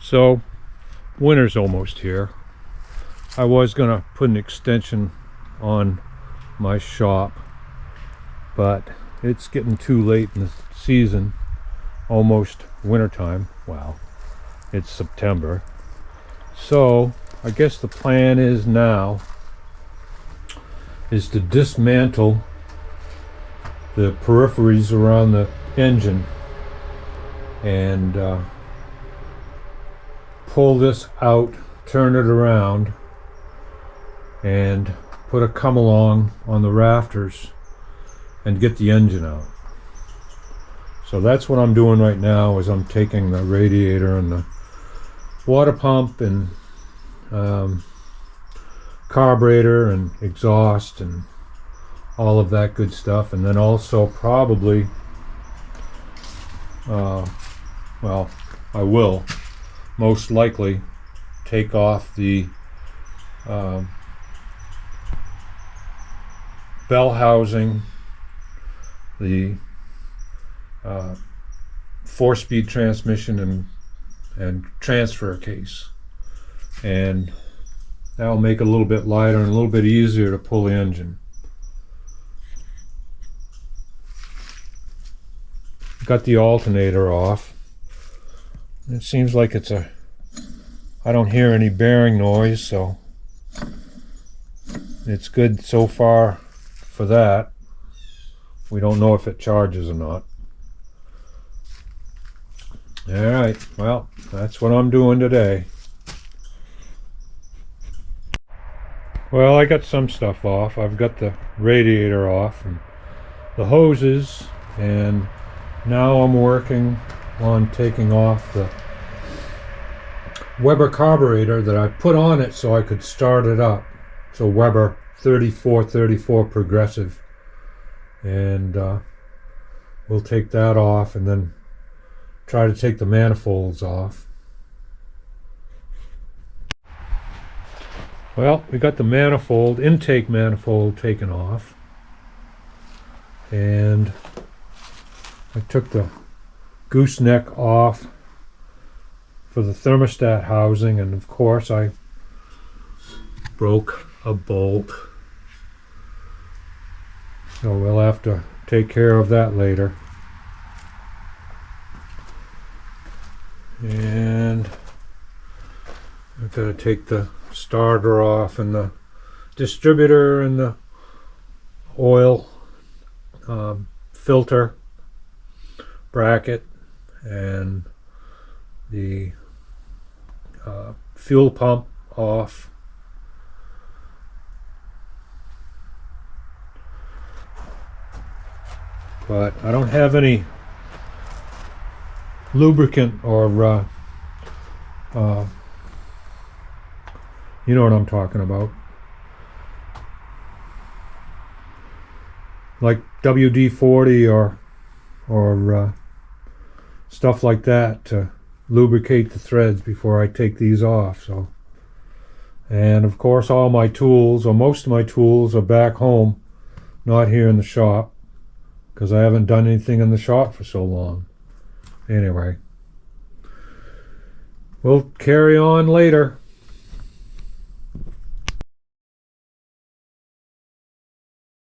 So winter's almost here. I was gonna put an extension on my shop, but it's getting too late in the season, almost wintertime. Wow, it's September. So I guess the plan is now is to dismantle the peripheries around the engine and pull this out, turn it around, and put a come along on the rafters and get the engine out. So that's what I'm doing right now, is I'm taking the radiator and the water pump and carburetor and exhaust and all of that good stuff, and then also probably well, I will most likely take off the bell housing, the 4-speed transmission and transfer case, and that'll make it a little bit lighter and a little bit easier to pull the engine. Got the alternator off. It seems like I don't hear any bearing noise, so it's good so far for that. We don't know if it charges or not. Alright, well, that's what I'm doing today. Well, I got some stuff off. I've got the radiator off and the hoses, and now I'm working on taking off the Weber carburetor that I put on it so I could start it up. So Weber 3434 progressive, and we'll take that off and then try to take the manifolds off. Well, we got the intake manifold taken off, and I took the gooseneck off for the thermostat housing, and of course I broke a bolt, so we'll have to take care of that later. And I've got to take the starter off and the distributor and the oil filter bracket and the fuel pump off. But I don't have any lubricant or you know what I'm talking about, like WD-40 or stuff like that to lubricate the threads before I take these off. So, and of course all my tools, or most of my tools, are back home, not here in the shop, because I haven't done anything in the shop for so long. Anyway, we'll carry on later.